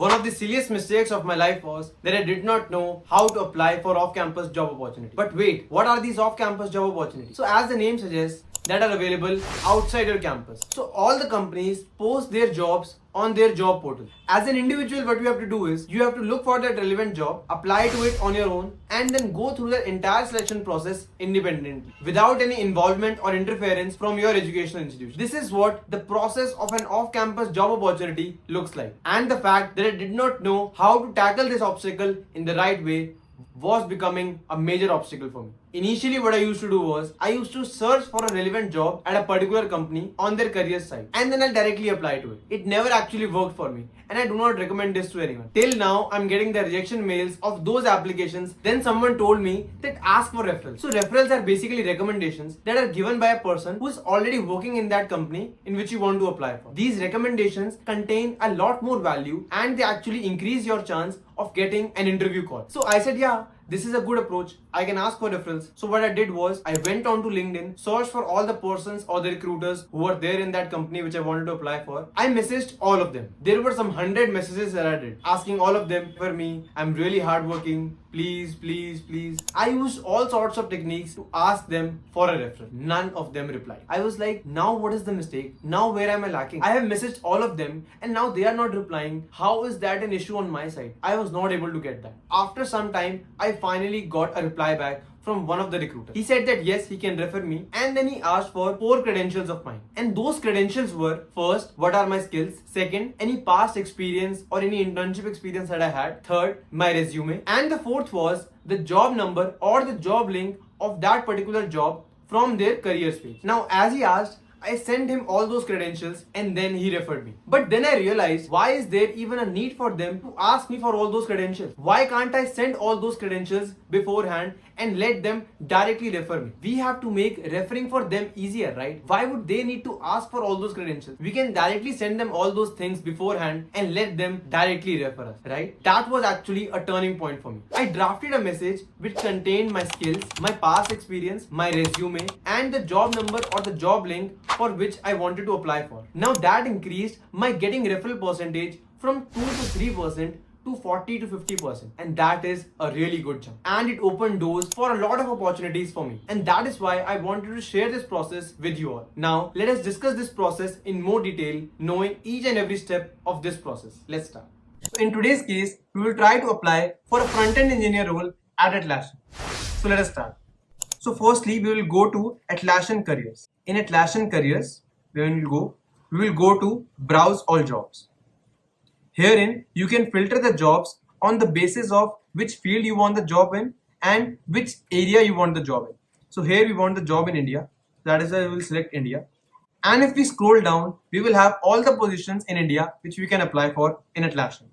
One of the silliest mistakes of my life was that I did not know how to apply for off-campus job opportunities. But wait, what are these off-campus job opportunities? So as the name suggests, that are available outside your campus. So all the companies post their jobs on their job portal. As an individual, what you have to do is you have to look for that relevant job, apply to it on your own, and then go through the entire selection process independently without any involvement or interference from your educational institution. This is what the process of an off-campus job opportunity looks like. And the fact that I did not know how to tackle this obstacle in the right way was becoming a major obstacle for me. Initially, what I used to do was I used to search for a relevant job at a particular company on their career site and then I'll directly apply to it. It never actually worked for me and I do not recommend this to anyone. Till now, I'm getting the rejection mails of those applications. Then someone told me that ask for referrals. So referrals are basically recommendations that are given by a person who is already working in that company in which you want to apply for. These recommendations contain a lot more value and they actually increase your chance of getting an interview call. So I said, yeah, this is a good approach. I can ask for referrals. So what I did was I went on to LinkedIn, searched for all the persons or the recruiters who were there in that company which I wanted to apply for. I messaged all of them. There were some 100 messages that I did, asking all of them for me. I'm really hardworking. Please, please, please. I used all sorts of techniques to ask them for a referral. None of them replied. I was like, now what is the mistake? Now where am I lacking? I have messaged all of them and now they are not replying. How is that an issue on my side? I was not able to get that. After some time, I finally got a reply back from one of the recruiters. He said that yes, he can refer me and then he asked for 4 credentials of mine. And those credentials were, first, what are my skills? Second, any past experience or any internship experience that I had. Third, my resume. And the fourth was the job number or the job link of that particular job from their careers page. Now, as he asked, I sent him all those credentials and then he referred me. But then I realized, why is there even a need for them to ask me for all those credentials? Why can't I send all those credentials beforehand and let them directly refer me? We have to make referring for them easier, right? Why would they need to ask for all those credentials? We can directly send them all those things beforehand and let them directly refer us, right? That was actually a turning point for me. I drafted a message which contained my skills, my past experience, my resume, and the job number or the job link for which I wanted to apply for. Now that increased my getting referral percentage from 2 to 3% to 40 to 50%, and that is a really good jump, and it opened doors for a lot of opportunities for me, and that is why I wanted to share this process with you all. Now let us discuss this process in more detail, knowing each and every step of this process. Let's start. So in today's case, we will try to apply for a front-end engineer role at Atlassian. So let us start. So firstly, we will go to Atlassian Careers. In Atlassian Careers, we will go to Browse All Jobs. Herein, you can filter the jobs on the basis of which field you want the job in and which area you want the job in. So here we want the job in India. That is why we will select India. And if we scroll down, we will have all the positions in India which we can apply for in Atlassian.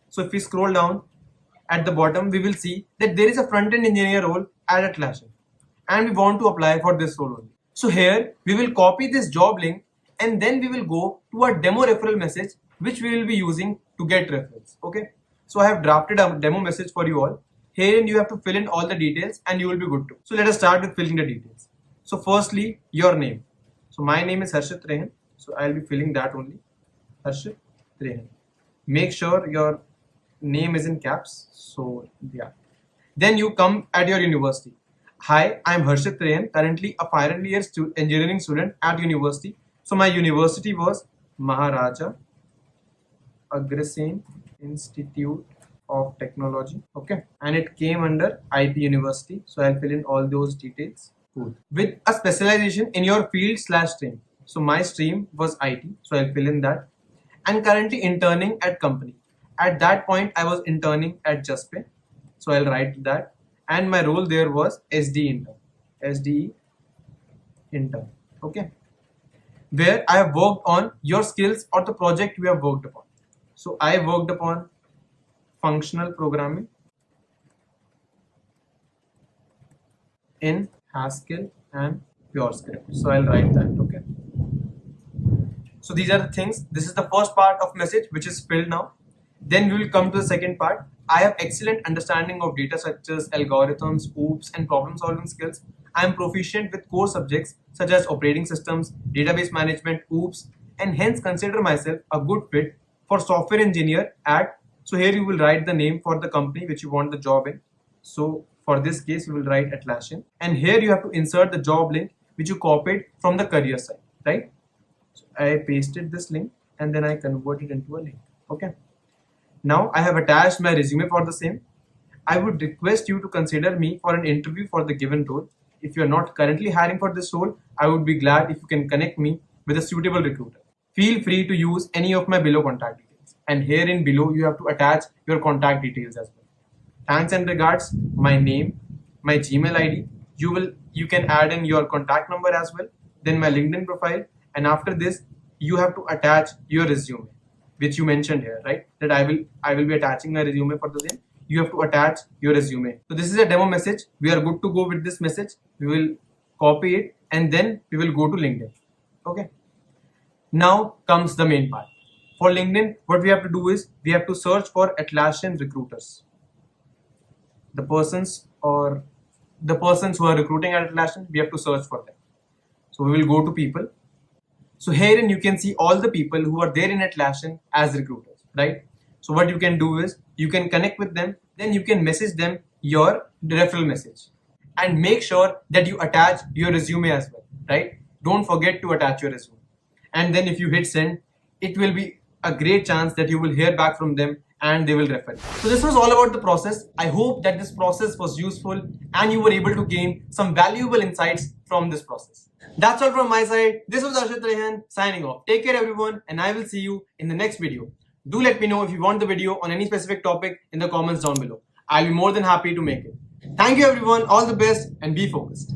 So if we scroll down at the bottom, we will see that there is a front-end engineer role at Atlassian. And we want to apply for this role only. So here we will copy this job link and then we will go to a demo referral message which we will be using to get referrals. Okay. So I have drafted a demo message for you all. Here you have to fill in all the details and you will be good to. So let us start with filling the details. So firstly, your name. So my name is Harshit Trehan. So I will be filling that only. Harshit Trehan. Make sure your name is in caps. So yeah. Then you come at your university. Hi, I am Harshit Trehan, currently a final year engineering student at university. So my university was Maharaja Agrasen Institute of Technology. Okay, and it came under IP University. So I'll fill in all those details. Cool. With a specialization in your field/stream. So my stream was IT. So I'll fill in that. And currently interning at company. At that point, I was interning at JustPay. So I'll write that. And my role there was SDE intern, okay, where I have worked on your skills or the project you have worked upon. So I worked upon functional programming in Haskell and PureScript. So I'll write that, okay. So these are the things. This is the first part of message which is filled now. Then we will come to the second part. I have excellent understanding of data structures, algorithms, OOPs, and problem solving skills. I am proficient with core subjects such as operating systems, database management, OOPs, and hence consider myself a good fit for software engineer at So here you will write the name for the company which you want the job in. So for this case, you will write Atlassian. And here you have to insert the job link which you copied from the career site, right? So I pasted this link and then I converted it into a link. Okay. Now I have attached my resume for the same. I would request you to consider me for an interview for the given role. If you are not currently hiring for this role, I would be glad if you can connect me with a suitable recruiter. Feel free to use any of my below contact details. And here in below, you have to attach your contact details as well. Thanks and regards, my name, my Gmail ID. You can add in your contact number as well. Then my LinkedIn profile. And after this, you have to attach your resume, which you mentioned here, right? That I will be attaching my resume for the same. You have to attach your resume. So this is a demo message. We are good to go with this message. We will copy it and then we will go to LinkedIn. Okay. Now comes the main part. For LinkedIn, what we have to do is we have to search for Atlassian recruiters. The persons who are recruiting at Atlassian, we have to search for them. So we will go to people. So herein you can see all the people who are there in Atlassian as recruiters, right? So what you can do is you can connect with them, then you can message them your referral message and make sure that you attach your resume as well, right? Don't forget to attach your resume. And then if you hit send, it will be a great chance that you will hear back from them and they will refer you. So this was all about the process. I hope that this process was useful and you were able to gain some valuable insights from this process. That's all from my side. This was Harshit Trehan signing off. Take care everyone and I will see you in the next video. Do let me know if you want the video on any specific topic in the comments down below. I'll be more than happy to make it. Thank you everyone, all the best and be focused.